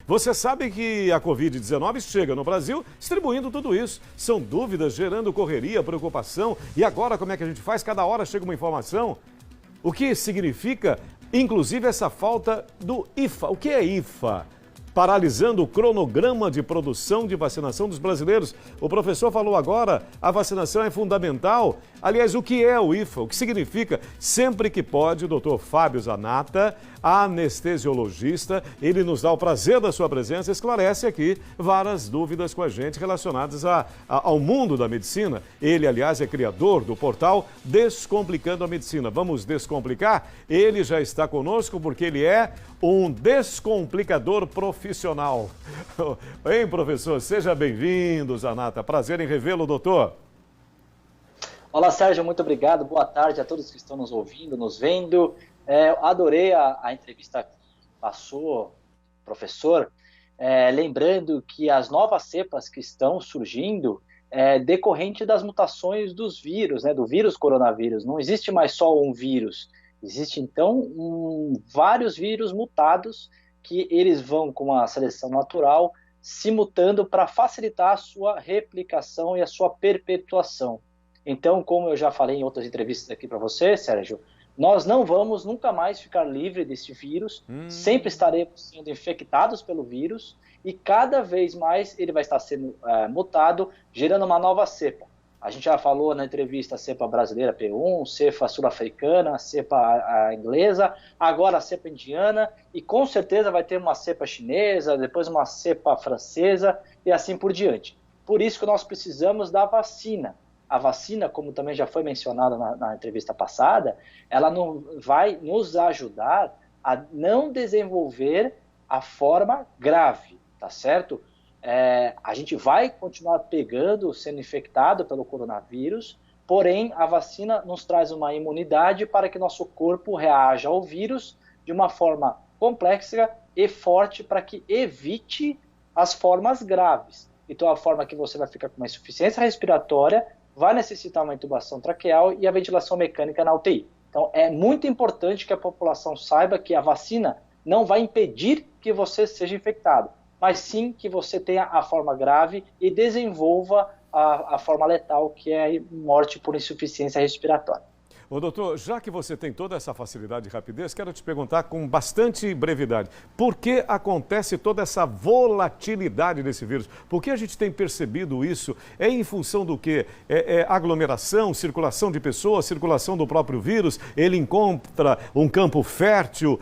Você sabe que a Covid-19 chega no Brasil distribuindo tudo isso. São dúvidas gerando correria, preocupação. E agora como é que a gente faz? Cada hora chega uma informação. O que significa, inclusive, essa falta do IFA? O que é IFA? Paralisando o cronograma de produção de vacinação dos brasileiros. O professor falou agora, a vacinação é fundamental. Aliás, o que é o IFA? O que significa? Sempre que pode, o doutor Fábio Zanata, anestesiologista, ele nos dá o prazer da sua presença, esclarece aqui várias dúvidas com a gente relacionadas ao mundo da medicina. Ele, aliás, é criador do portal Descomplicando a Medicina. Vamos descomplicar? Ele já está conosco porque ele é um descomplicador profissional. Hein, professor? Seja bem-vindo, Zanata. Prazer em revê-lo, doutor. Olá, Sérgio. Muito obrigado. Boa tarde a todos que estão nos ouvindo, nos vendo. Adorei a entrevista que passou, professor. Lembrando que as novas cepas que estão surgindo decorrente das mutações dos vírus, do vírus coronavírus. Não existe mais só um vírus. Existe, então, vários vírus mutados que eles vão, com a seleção natural, se mutando para facilitar a sua replicação e a sua perpetuação. Então, como eu já falei em outras entrevistas aqui para você, Sérgio, nós não vamos nunca mais ficar livre desse vírus, sempre estaremos sendo infectados pelo vírus e cada vez mais ele vai estar sendo mutado, gerando uma nova cepa. A gente já falou na entrevista a cepa brasileira P1, cepa sul-africana, cepa inglesa, agora a cepa indiana e com certeza vai ter uma cepa chinesa, depois uma cepa francesa e assim por diante. Por isso que nós precisamos da vacina. A vacina, como também já foi mencionado na entrevista passada, ela não vai nos ajudar a não desenvolver a forma grave, tá certo? A gente vai continuar sendo infectado pelo coronavírus, porém a vacina nos traz uma imunidade para que nosso corpo reaja ao vírus de uma forma complexa e forte para que evite as formas graves. Então a forma que você vai ficar com uma insuficiência respiratória, vai necessitar uma intubação traqueal e a ventilação mecânica na UTI. Então é muito importante que a população saiba que a vacina não vai impedir que você seja infectado, mas sim que você tenha a forma grave e desenvolva a forma letal, que é a morte por insuficiência respiratória. Ô, doutor, já que você tem toda essa facilidade e rapidez, quero te perguntar com bastante brevidade, por que acontece toda essa volatilidade desse vírus? Por que a gente tem percebido isso? É em função do quê? Aglomeração, circulação de pessoas, circulação do próprio vírus? Ele encontra um campo fértil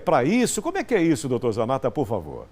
para isso? Como é que é isso, doutor Zanata, por favor?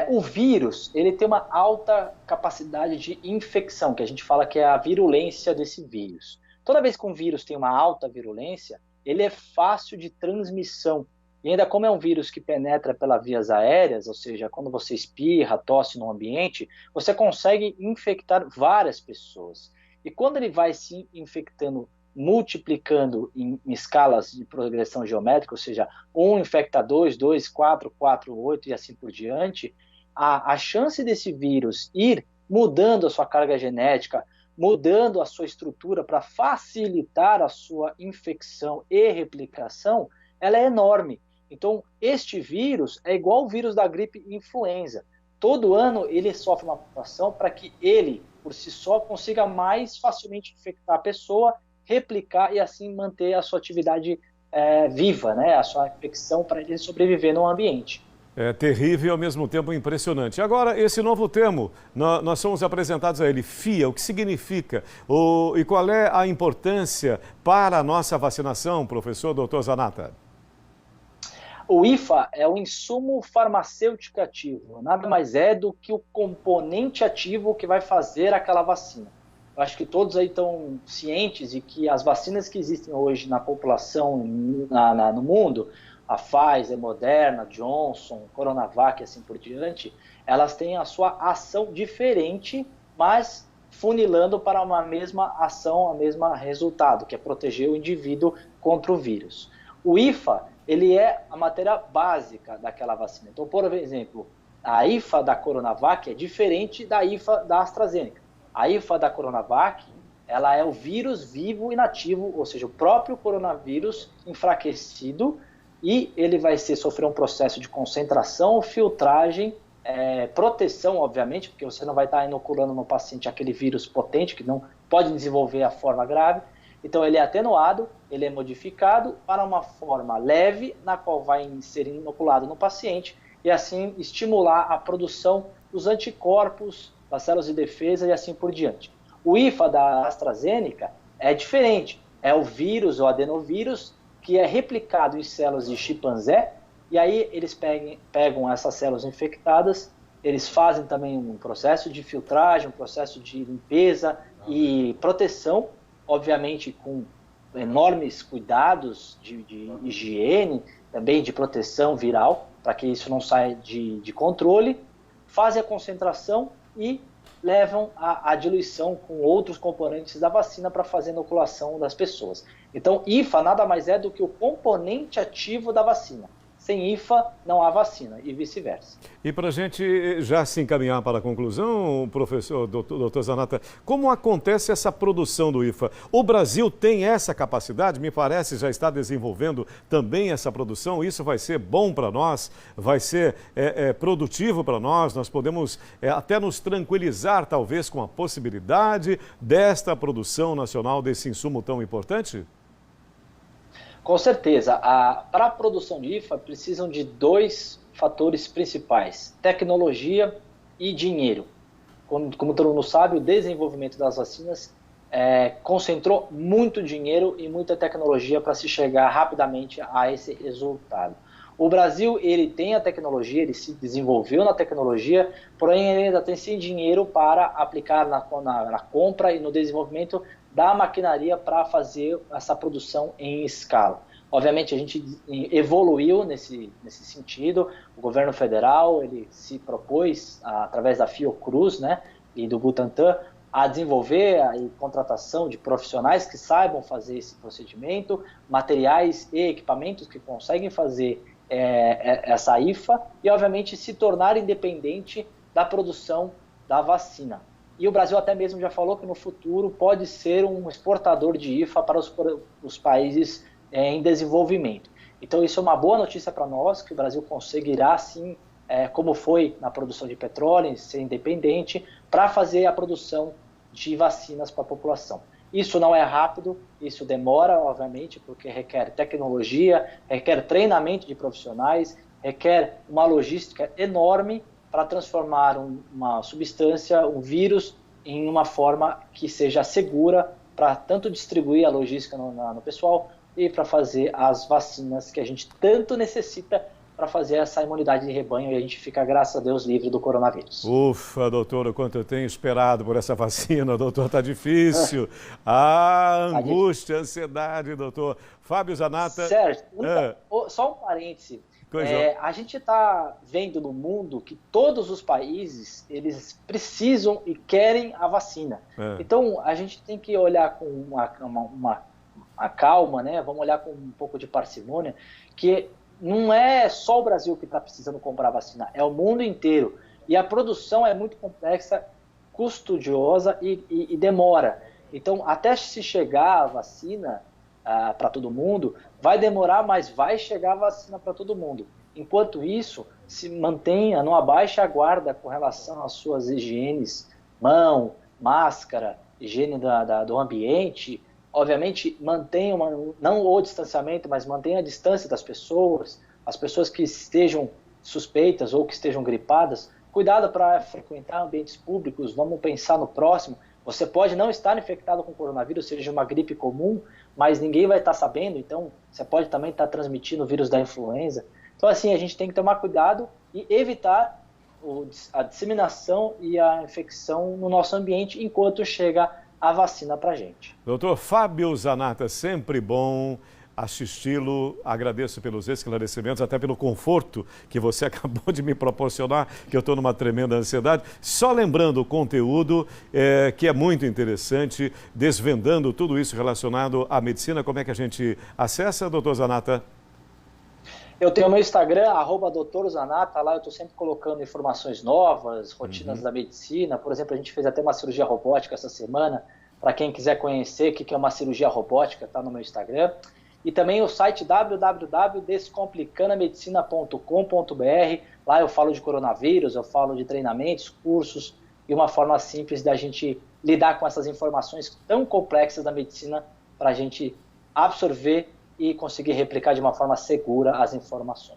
O vírus, ele tem uma alta capacidade de infecção, que a gente fala que é a virulência desse vírus. Toda vez que um vírus tem uma alta virulência, ele é fácil de transmissão. E ainda como é um vírus que penetra pelas vias aéreas, ou seja, quando você espirra, tosse no ambiente, você consegue infectar várias pessoas. E quando ele vai se infectando, multiplicando em escalas de progressão geométrica, ou seja, 1 infecta 2, 2, 4, 4, 8 e assim por diante, a chance desse vírus ir mudando a sua carga genética, mudando a sua estrutura para facilitar a sua infecção e replicação, ela é enorme. Então, este vírus é igual ao vírus da gripe influenza. Todo ano ele sofre uma mutação para que ele, por si só, consiga mais facilmente infectar a pessoa, replicar e assim manter a sua atividade viva, a sua infecção para ele sobreviver no ambiente. É terrível e ao mesmo tempo impressionante. Agora, esse novo termo, nós somos apresentados a ele, FIA, o que significa? E qual é a importância para a nossa vacinação, professor Dr. Zanata? O IFA é o insumo farmacêutico ativo, nada mais é do que o componente ativo que vai fazer aquela vacina. Eu acho que todos aí estão cientes de que as vacinas que existem hoje na população, no mundo, a Pfizer, Moderna, Johnson, Coronavac e assim por diante, elas têm a sua ação diferente, mas funilando para uma mesma ação, a mesma resultado, que é proteger o indivíduo contra o vírus. O IFA, ele é a matéria básica daquela vacina. Então, por exemplo, a IFA da Coronavac é diferente da IFA da AstraZeneca. A IFA da Coronavac, ela é o vírus vivo inativo, ou seja, o próprio coronavírus enfraquecido, e ele vai sofrer um processo de concentração, filtragem, proteção, obviamente, porque você não vai estar inoculando no paciente aquele vírus potente que não pode desenvolver a forma grave. Então ele é atenuado, ele é modificado para uma forma leve, na qual vai ser inoculado no paciente e assim estimular a produção dos anticorpos, das células de defesa e assim por diante. O IFA da AstraZeneca é diferente, é o vírus, o adenovírus, que é replicado em células de chimpanzé, e aí eles pegam essas células infectadas, eles fazem também um processo de filtragem, um processo de limpeza e proteção, obviamente com enormes cuidados de higiene, também de proteção viral, para que isso não saia de controle, fazem a concentração e levam à diluição com outros componentes da vacina para fazer a inoculação das pessoas. Então, IFA nada mais é do que o componente ativo da vacina. Sem IFA, não há vacina, e vice-versa. E para a gente já se encaminhar para a conclusão, professor, doutor Zanata, como acontece essa produção do IFA? O Brasil tem essa capacidade? Me parece já está desenvolvendo também essa produção. Isso vai ser bom para nós? Vai ser produtivo para nós? Nós podemos até nos tranquilizar, talvez, com a possibilidade desta produção nacional desse insumo tão importante? Com certeza. Para a produção de IFA, precisam de 2 fatores principais: tecnologia e dinheiro. Como todo mundo sabe, o desenvolvimento das vacinas concentrou muito dinheiro e muita tecnologia para se chegar rapidamente a esse resultado. O Brasil, ele tem a tecnologia, ele se desenvolveu na tecnologia, porém ele ainda tem sem dinheiro para aplicar na compra e no desenvolvimento da maquinaria para fazer essa produção em escala. Obviamente a gente evoluiu nesse sentido. O governo federal ele se propôs, através da Fiocruz, né, e do Butantan, a desenvolver a contratação de profissionais que saibam fazer esse procedimento, materiais e equipamentos que conseguem fazer essa IFA e, obviamente, se tornar independente da produção da vacina. E o Brasil até mesmo já falou que no futuro pode ser um exportador de IFA para os países em desenvolvimento. Então isso é uma boa notícia para nós, que o Brasil conseguirá sim, como foi na produção de petróleo, ser independente, para fazer a produção de vacinas para a população. Isso não é rápido, isso demora, obviamente, porque requer tecnologia, requer treinamento de profissionais, requer uma logística enorme para transformar uma substância, um vírus, em uma forma que seja segura para tanto distribuir a logística no pessoal e para fazer as vacinas que a gente tanto necessita para fazer essa imunidade de rebanho e a gente fica, graças a Deus, livre do coronavírus. Ufa, doutor, o quanto eu tenho esperado por essa vacina, doutor, tá difícil. Ah, angústia, ansiedade, doutor. Fábio Zanata. Sérgio, só um parêntese. A gente está vendo no mundo que todos os países eles precisam e querem a vacina. Então a gente tem que olhar com uma calma, né? Vamos olhar com um pouco de parcimônia, que não é só o Brasil que está precisando comprar vacina, é o mundo inteiro. E a produção é muito complexa, custodiosa e demora. Então, até se chegar a vacina para todo mundo, vai demorar, mas vai chegar a vacina para todo mundo. Enquanto isso, se mantenha, não abaixe a guarda com relação às suas higienes, mão, máscara, higiene do ambiente. Obviamente, mantenha não o distanciamento, mas mantenha a distância das pessoas, as pessoas que estejam suspeitas ou que estejam gripadas. Cuidado para frequentar ambientes públicos, vamos pensar no próximo. Você pode não estar infectado com coronavírus, seja uma gripe comum, mas ninguém vai estar sabendo, então você pode também estar transmitindo o vírus da influenza. Então, assim, a gente tem que tomar cuidado e evitar a disseminação e a infecção no nosso ambiente enquanto chega a vacina para a gente. Doutor Fábio Zanata, sempre bom assisti-lo, agradeço pelos esclarecimentos, até pelo conforto que você acabou de me proporcionar, que eu estou numa tremenda ansiedade. Só lembrando o conteúdo, que é muito interessante, desvendando tudo isso relacionado à medicina. Como é que a gente acessa, doutor Zanata? Eu tenho o meu Instagram, @doutorzanata, lá eu estou sempre colocando informações novas, rotinas da medicina. Por exemplo, a gente fez até uma cirurgia robótica essa semana, para quem quiser conhecer o que é uma cirurgia robótica, está no meu Instagram. e também o site www.descomplicandoamedicina.com.br. Lá eu falo de coronavírus, eu falo de treinamentos, cursos e uma forma simples da gente lidar com essas informações tão complexas da medicina para a gente absorver e conseguir replicar de uma forma segura as informações.